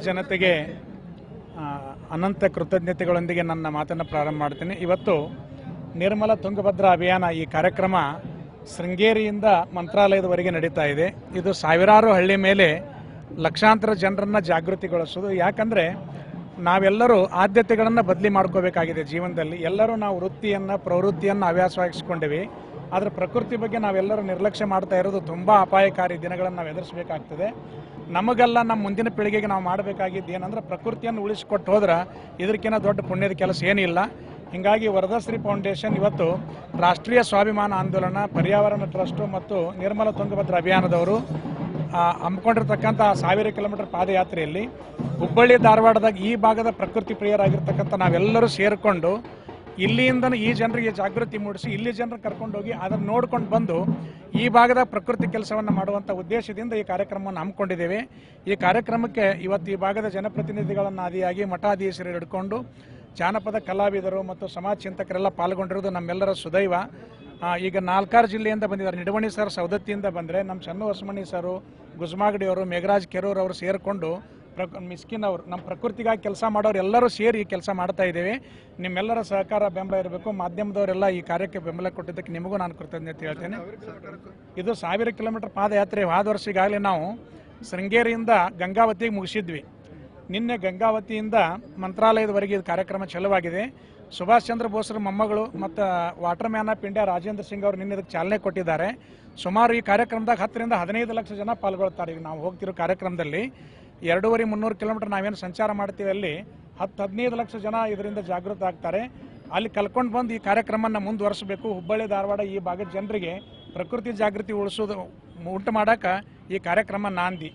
ಜನತೆಗೆ ಅನಂತ ಕೃತಜ್ಞತೆಗಳೊಂದಿಗೆ ನನ್ನ ಮಾತನ್ನು ಪ್ರಾರಂಭ ಮಾಡ್ತೀನಿ. ಇವತ್ತು ನಿರ್ಮಲ ತುಂಗಭದ್ರಾ ಅಭಿಯಾನ ಈ ಕಾರ್ಯಕ್ರಮ ಶೃಂಗೇರಿಯಿಂದ ಮಂತ್ರಾಲಯದವರೆಗೆ ನಡೀತಾ ಇದೆ. ಇದು ಸಾವಿರಾರು ಹಳ್ಳಿ ಮೇಲೆ ಲಕ್ಷಾಂತರ ಜನರನ್ನು ಜಾಗೃತಿಗೊಳಿಸೋದು. ಯಾಕಂದರೆ ನಾವೆಲ್ಲರೂ ಆದ್ಯತೆಗಳನ್ನು ಬದಲಿ ಮಾಡ್ಕೋಬೇಕಾಗಿದೆ ಜೀವನದಲ್ಲಿ. ಎಲ್ಲರೂ ನಾವು ವೃತ್ತಿಯನ್ನು ಪ್ರವೃತ್ತಿಯನ್ನು ಹವ್ಯಾಸವಾಗಿಸ್ಕೊಂಡಿವಿ. ಆದರೆ ಪ್ರಕೃತಿ ಬಗ್ಗೆ ನಾವೆಲ್ಲರೂ ನಿರ್ಲಕ್ಷ್ಯ ಮಾಡ್ತಾ ಇರೋದು ತುಂಬ ಅಪಾಯಕಾರಿ ದಿನಗಳನ್ನು ನಾವು ಎದುರಿಸಬೇಕಾಗ್ತದೆ. ನಮಗೆಲ್ಲ ನಮ್ಮ ಮುಂದಿನ ಪೀಳಿಗೆಗೆ ನಾವು ಮಾಡಬೇಕಾಗಿದ್ದು ಏನಂದ್ರೆ ಪ್ರಕೃತಿಯನ್ನು ಉಳಿಸಿಕೊಟ್ಟು ಹೋದ್ರೆ ಇದಕ್ಕಿಂತ ದೊಡ್ಡ ಪುಣ್ಯದ ಕೆಲಸ ಏನಿಲ್ಲ. ಹೀಗಾಗಿ ವರದಾಶ್ರೀ ಫೌಂಡೇಶನ್ ಇವತ್ತು ರಾಷ್ಟ್ರೀಯ ಸ್ವಾಭಿಮಾನ ಆಂದೋಲನ, ಪರ್ಯಾವರಣ ಟ್ರಸ್ಟು ಮತ್ತು ನಿರ್ಮಲ ತುಂಗಭದ್ರಾ ಅಭಿಯಾನದವರು ಹಮ್ಮಿಕೊಂಡಿರ್ತಕ್ಕಂಥ 1000 ಕಿಲೋಮೀಟರ್ ಪಾದಯಾತ್ರೆಯಲ್ಲಿ ಹುಬ್ಬಳ್ಳಿ ಧಾರವಾಡದಾಗ ಈ ಭಾಗದ ಪ್ರಕೃತಿ ಪ್ರಿಯರಾಗಿರ್ತಕ್ಕಂಥ ನಾವೆಲ್ಲರೂ ಸೇರಿಕೊಂಡು ಇಲ್ಲಿಂದ ಈ ಜನರಿಗೆ ಜಾಗೃತಿ ಮೂಡಿಸಿ ಇಲ್ಲಿ ಜನರು ಕರ್ಕೊಂಡೋಗಿ ಅದನ್ನು ನೋಡ್ಕೊಂಡು ಬಂದು ಈ ಭಾಗದ ಪ್ರಕೃತಿ ಕೆಲಸವನ್ನು ಮಾಡುವಂಥ ಉದ್ದೇಶದಿಂದ ಈ ಕಾರ್ಯಕ್ರಮವನ್ನು ಹಮ್ಮಿಕೊಂಡಿದ್ದೇವೆ. ಈ ಕಾರ್ಯಕ್ರಮಕ್ಕೆ ಇವತ್ತು ಈ ಭಾಗದ ಜನಪ್ರತಿನಿಧಿಗಳನ್ನು ಆದಿಯಾಗಿ ಮಠಾಧೀಶರು ಹಿಡ್ಕೊಂಡು ಜಾನಪದ ಕಲಾವಿದರು ಮತ್ತು ಸಮಾಜ ಚಿಂತಕರೆಲ್ಲ ಪಾಲ್ಗೊಂಡಿರೋದು ನಮ್ಮೆಲ್ಲರ ಸುದೈವ. ಈಗ 4 ಜಿಲ್ಲೆಯಿಂದ ಬಂದಿದ್ದಾರೆ. ನಿಡವಣಿ ಸರ್ ಸವದತ್ತಿಯಿಂದ ಬಂದರೆ, ನಮ್ಮ ಚನ್ನು ಹೊಸಮನಿ ಸರು, ಗುಜಮಾಗಡಿಯವರು, ಮೇಘರಾಜ್ ಕೆರೂರ್ ಅವರು ಸೇರಿಕೊಂಡು ಮಿಸ್ಕಿನ್ ಅವರು ನಮ್ಮ ಪ್ರಕೃತಿಗಾಗಿ ಕೆಲಸ ಮಾಡೋರು ಎಲ್ಲರೂ ಸೇರಿ ಕೆಲಸ ಮಾಡ್ತಾ ಇದ್ದೇವೆ. ನಿಮ್ಮೆಲ್ಲರ ಸಹಕಾರ ಬೆಂಬಲ ಇರಬೇಕು. ಮಾಧ್ಯಮದವರೆಲ್ಲ ಈ ಕಾರ್ಯಕ್ಕೆ ಬೆಂಬಲ ಕೊಟ್ಟಿದ್ದಕ್ಕೆ ನಿಮಗೂ ನಾನು ಕೃತಜ್ಞತೆ ಹೇಳ್ತೇನೆ. ಇದು 1000 ಕಿಲೋಮೀಟರ್ ಪಾದಯಾತ್ರೆ ಹೋದ ವರ್ಷ ಈಗಾಗಲೇ ನಾವು ಶೃಂಗೇರಿಯಿಂದ ಗಂಗಾವತಿಗೆ ಮುಗಿಸಿದ್ವಿ. ನಿನ್ನೆ ಗಂಗಾವತಿಯಿಂದ ಮಂತ್ರಾಲಯದವರೆಗೆ ಇದು ಕಾರ್ಯಕ್ರಮ ಚಾಲುವಾಗಿದೆ. ಸುಭಾಷ್ ಚಂದ್ರ ಬೋಸ್ರ ಮೊಮ್ಮಗಳು ಮತ್ತು water man of India Rajendra Singh ಅವರು ನಿನ್ನೆ ಇದಕ್ಕೆ ಚಾಲನೆ ಕೊಟ್ಟಿದ್ದಾರೆ. ಸುಮಾರು ಈ ಕಾರ್ಯಕ್ರಮದಾಗ 10 ರಿಂದ 15 ಲಕ್ಷ ಜನ ಪಾಲ್ಗೊಳ್ತಾರೆ. ಈಗ ನಾವು ಹೋಗ್ತಿರೋ ಕಾರ್ಯಕ್ರಮದಲ್ಲಿ 250-300 ಕಿಲೋಮೀಟರ್ ನಾವೇನು ಸಂಚಾರ ಮಾಡ್ತೀವಿ, ಅಲ್ಲಿ 10-15 ಲಕ್ಷ ಜನ ಇದರಿಂದ ಜಾಗೃತ ಆಗ್ತಾರೆ. ಅಲ್ಲಿ ಕಲ್ಕೊಂಡು ಬಂದು ಈ ಕಾರ್ಯಕ್ರಮನ ಮುಂದುವರಿಸಬೇಕು. ಹುಬ್ಬಳ್ಳಿ ಧಾರವಾಡ ಈ ಭಾಗದ ಜನರಿಗೆ ಪ್ರಕೃತಿ ಜಾಗೃತಿ ಉಂಟು ಮಾಡೋಕೆ ಈ ಕಾರ್ಯಕ್ರಮ ನಾಂದಿ.